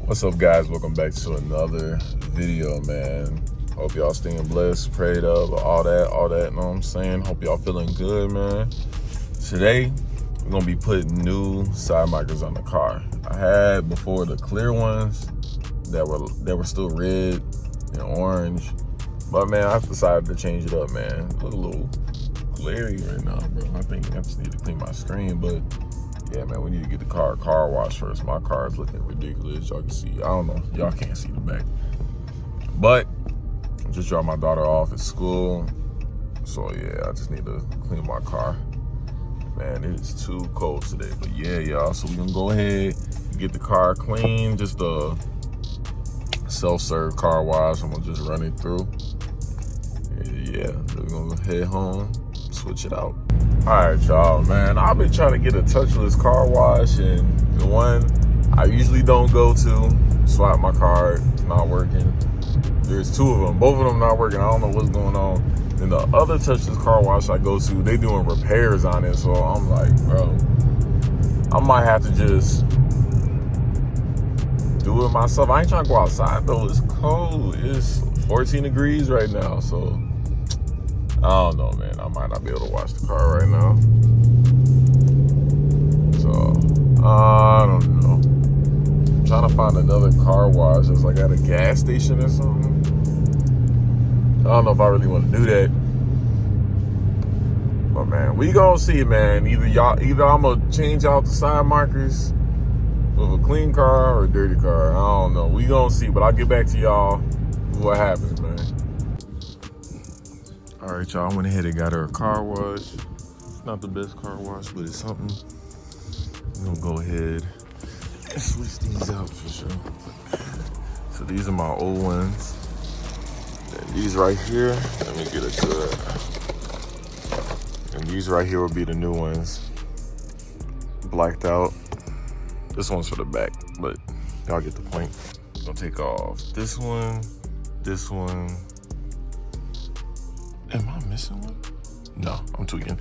What's up, guys? Welcome back to another video, man. Hope y'all staying blessed, prayed up, all that, you know what I'm saying? Hope y'all feeling good, man. Today, we're gonna be putting new side markers on the car. I had before the clear ones that were still red and orange, but man, I decided to change it up, man. Look a little glary right now, bro. I think I just need to clean my screen, but yeah, man, we need to get the car washed first. My car is looking ridiculous. Y'all can see. I don't know. Y'all can't see the back. But I just dropped my daughter off at school. So, yeah, I just need to clean my car. Man, it is too cold today. But, yeah, y'all. So, we're going to go ahead and get the car clean. Just a self-serve car wash. I'm going to just run it through. Yeah, we're going to head home, switch it out. All right, y'all, man, I've been trying to get a touchless car wash, and the one I usually don't go to, swipe my card, it's not working. There's two of them, both of them not working. I don't know what's going on. And the other touchless car wash I go to, they doing repairs on it, so I'm like, bro, I might have to just do it myself. I ain't trying to go outside, though. It's cold. It's 14 degrees right now, so I don't know, man. I might not be able to wash the car right now. So, I don't know. I'm trying to find another car wash that's like at a gas station or something. I don't know if I really want to do that. But, man, we gonna see, man. Either I'm gonna change out the side markers with a clean car or a dirty car. I don't know. We gonna see, but I'll get back to y'all what happens, man. All right, y'all, I went ahead and got her a car wash. It's not the best car wash, but it's something. I'm gonna go ahead and switch these out for sure. So these are my old ones. And these right here, let me get it good. And these right here will be the new ones. Blacked out. This one's for the back, but y'all get the point. I'm gonna take off this one, this one. Am I missing one? No, I'm tweaking.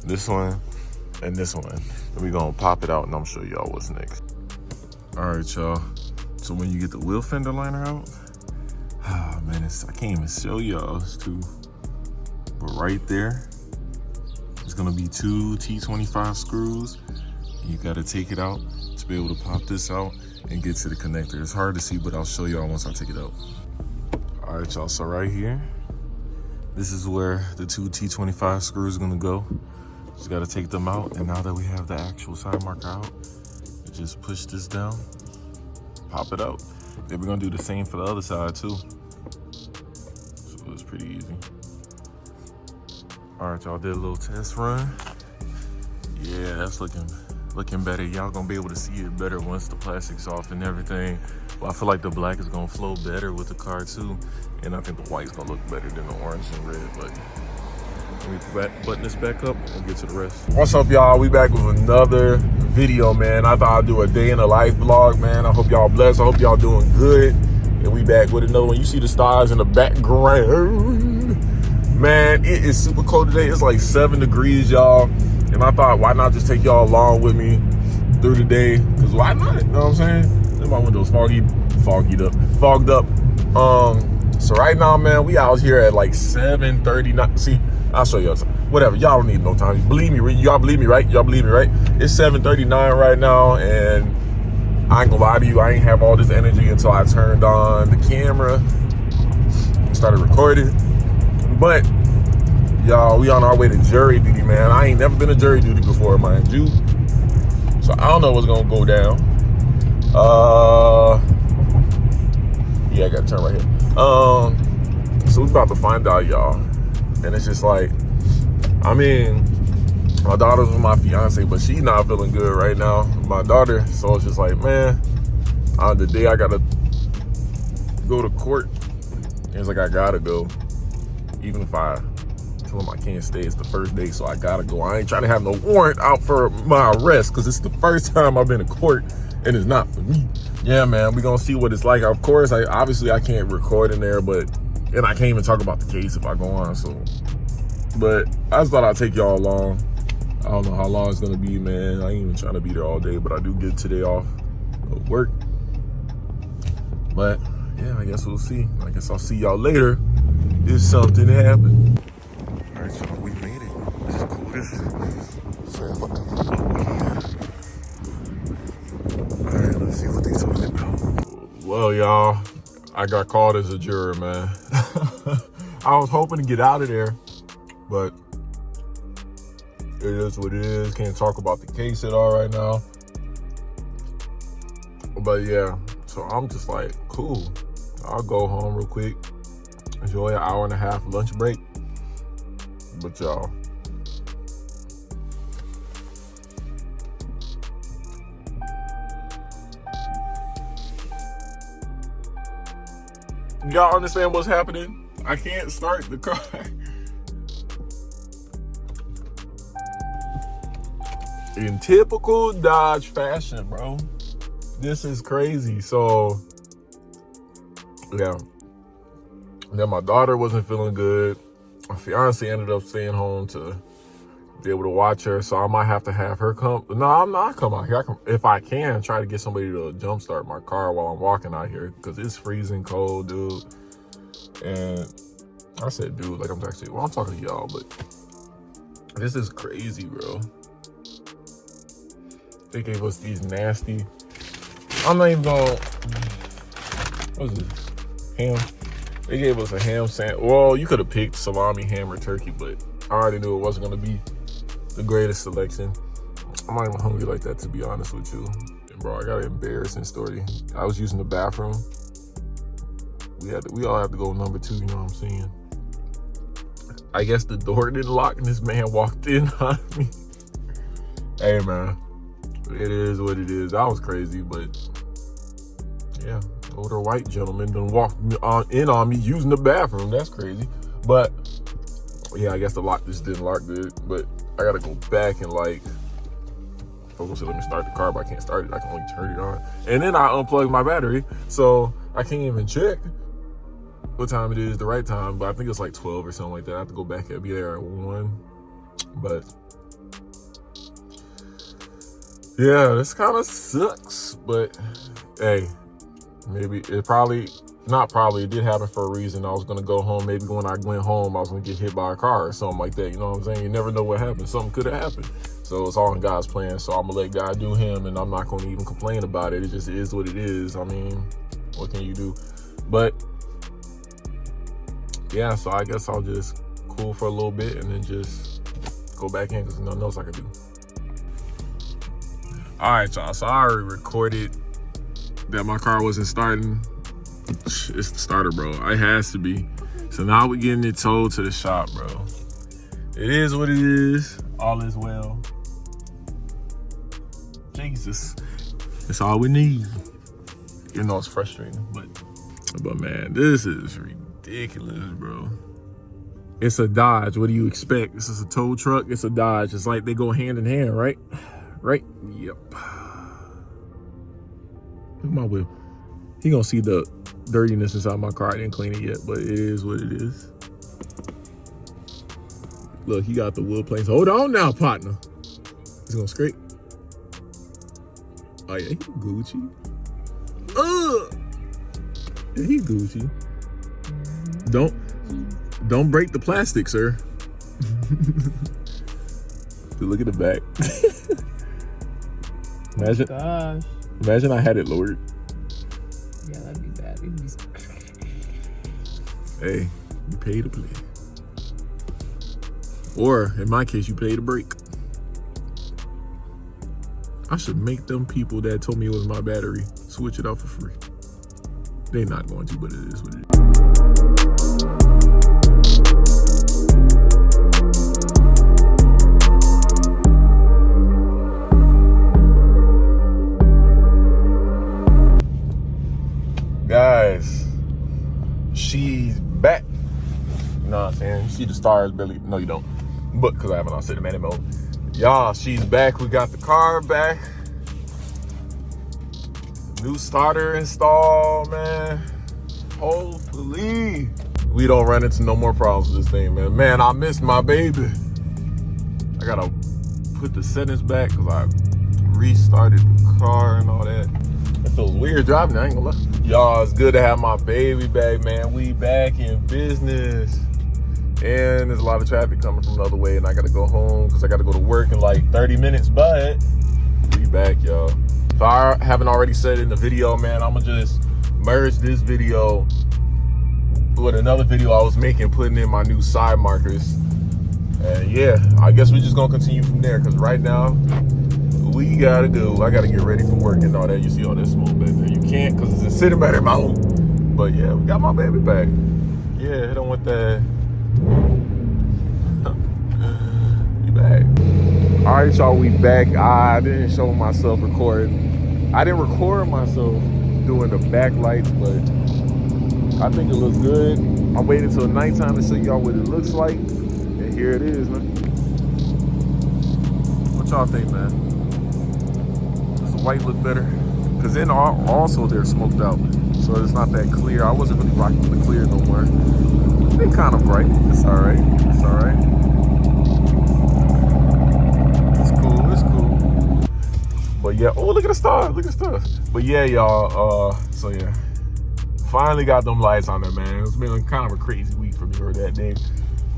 This one and this one. And we're gonna pop it out and I'm gonna show y'all what's next. All right, y'all. So when you get the wheel fender liner out, man, I can't even show y'all, it's too. But right there, it's gonna be two T25 screws. You gotta take it out to be able to pop this out and get to the connector. It's hard to see, but I'll show y'all once I take it out. All right, y'all, so right here, this is where the two T25 screws are gonna go. Just gotta take them out, and now that we have the actual side marker out, just push this down, pop it out. Then we're gonna do the same for the other side too. So it's pretty easy. All right, y'all, did a little test run. Yeah, that's looking better. Y'all gonna be able to see it better once the plastic's off and everything. Well, I feel like the black is gonna flow better with the car too. And I think the white's gonna look better than the orange and red, but let me button this back up and get to the rest. What's up, y'all? We back with another video, man. I thought I'd do a day in the life vlog, man. I hope y'all blessed. I hope y'all doing good. And we back with another one. You see the stars in the background. Man, it is super cold today. It's like 7 degrees, y'all. And I thought, why not just take y'all along with me through the day? Because why not? You know what I'm saying? My window's fogged up. So right now, man, we out here at like 7:39. See, I'll show y'all. Whatever, y'all don't need no time. Believe me, y'all believe me, right? Y'all believe me, right? It's 7:39 right now, and I ain't gonna lie to you, I ain't have all this energy until I turned on the camera, started recording. But y'all, we on our way to jury duty, man. I ain't never been to jury duty before, mind you. So I don't know what's gonna go down. Yeah, I gotta turn right here. So we about to find out, y'all. And it's just like, I mean, my daughter's with my fiance, but she's not feeling good right now. My daughter, so it's just like, man, on the day I gotta go to court, it's like I gotta go. Even if I tell them I can't stay, it's the first day, so I gotta go. I ain't trying to have no warrant out for my arrest, because it's the first time I've been to court, and it's not for me. Yeah, man, we gonna see what it's like. Of course, obviously I can't record in there, and I can't even talk about the case if I go on, so. But I just thought I'd take y'all along. I don't know how long it's gonna be, man. I ain't even trying to be there all day, but I do get today off of work. But yeah, I guess we'll see. I guess I'll see y'all later if something happens. All right, y'all, we made it. This is cool. This is sorry about the all right, let's see what they talking about. Well, y'all, I got called as a juror, man. I was hoping to get out of there, but it is what it is. Can't talk about the case at all right now. But yeah, so I'm just like, cool. I'll go home real quick, enjoy an hour and a half lunch break. But y'all, y'all understand what's happening? I can't start the car. In typical Dodge fashion, bro. This is crazy. So, yeah. Then my daughter wasn't feeling good. My fiance ended up staying home to be able to watch her. So I might have to have her come. No, I'm not come out here. If I can, try to get somebody to jumpstart my car while I'm walking out here. Because it's freezing cold, dude. And I said, dude, like I'm actually, well, I'm talking to y'all, but this is crazy, bro. They gave us these nasty, I'm not even gonna, what is this? Ham. They gave us a ham sandwich. Well, you could have picked salami, ham, or turkey, but I already knew it wasn't gonna be the greatest selection. I'm not even hungry like that, to be honest with you. And bro, I got an embarrassing story. I was using the bathroom. We all have to go number 2, you know what I'm saying? I guess the door didn't lock and this man walked in on me. Hey man, it is what it is. That was crazy, but yeah, older white gentleman done walked in on me using the bathroom. That's crazy. But yeah, I guess the lock just didn't lock good. But I gotta go back and like, folks said let me start the car, but I can't start it. I can only turn it on. And then I unplugged my battery, so I can't even check what time it is, the right time. But I think it's like 12 or something like that. I have to go back and be there at 1. But yeah, this kind of sucks. But hey, maybe it probably, not probably, it did happen for a reason. I was gonna go home. Maybe when I went home, I was gonna get hit by a car or something like that. You know what I'm saying? You never know what happened. Something could have happened. So it's all in God's plan. So I'm gonna let God do him, and I'm not gonna even complain about it. It just is what it is. I mean, what can you do? But yeah, so I guess I'll just cool for a little bit and then just go back in because there's nothing else I can do. All right, y'all. So I already recorded that my car wasn't starting. It's the starter, bro. It has to be. So now we're getting it towed to the shop, bro. It is what it is. All is well. Jesus. That's all we need. You know, it's frustrating, but man, this is ridiculous, bro. It's a Dodge. What do you expect? This is a tow truck. It's a Dodge. It's like they go hand in hand, right? Right? Yep. Look at my wheel. He gonna see the dirtiness inside my car. I didn't clean it yet, but it is what it is. Look, he got the wood planks. Hold on now, partner. He's gonna scrape. Oh yeah, he Gucci. Yeah, he Gucci. Don't break the plastic, sir. Dude, look at the back. Imagine, oh gosh. Imagine I had it lowered. Yeah, that'd be bad. It'd be... Hey, you pay to play. Or, in my case, you pay to break. I should make them people that told me it was my battery switch it out for free. They're not going to, but it is what it is. Guys, she's back. You know what I'm saying? You see the stars barely. No, you don't. But because I haven't on cinematic mode. Y'all, she's back. We got the car back. New starter installed, man. Hopefully we don't run into no more problems with this thing, man. Man, I missed my baby. I gotta put the settings back because I restarted the car and all that. It feels weird driving, I ain't gonna lie. Y'all, it's good to have my baby back, man. We back in business. And there's a lot of traffic coming from the other way, and I gotta go home because I gotta go to work in like 30 minutes, but we back, y'all. If I haven't already said it in the video, man, I'm gonna just merge this video with another video I was making, putting in my new side markers. And yeah, I guess we're just gonna continue from there, because right now, I gotta get ready for work and all that. You see all this smoke back there. You can't because it's a cinematic mount. But yeah, we got my baby back. Yeah, hit on with that. We back. All right, y'all, we back. I didn't show myself recording. I didn't record myself doing the backlights, but I think it looks good. I waited till nighttime to show y'all what it looks like. And here it is, man. What y'all think, man? Does the white look better? Because then also they're smoked out, so it's not that clear. I wasn't really rocking with the clear no more. It's kind of bright. It's all right. It's all right. It's cool. It's cool. But yeah, oh, look at the stars. Look at the stars. But yeah, y'all, so yeah. Finally got them lights on there, man. It's been kind of a crazy week for me or that day.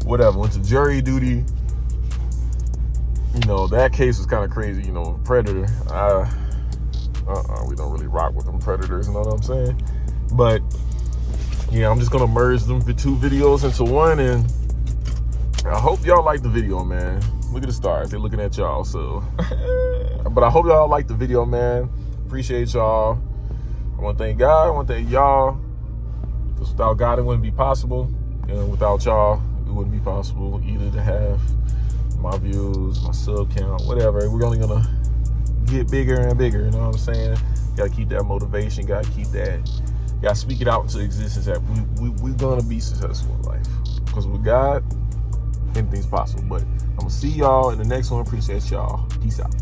Whatever, went to jury duty. You know, that case was kind of crazy, you know, Predator. We don't really rock with them Predators, you know what I'm saying? But yeah, I'm just gonna merge them two videos into one, and I hope y'all like the video, man. Look at the stars, they're looking at y'all, so. But I hope y'all like the video, man. Appreciate y'all. I wanna thank God, I wanna thank y'all. Because without God, it wouldn't be possible. And without y'all, it wouldn't be possible either to have my views, my sub count, whatever. We're only gonna get bigger and bigger, you know what I'm saying? Gotta keep that motivation, gotta speak it out into existence that we're gonna be successful in life. Because with God, anything's possible. But I'm gonna see y'all in the next one. Appreciate y'all. Peace out.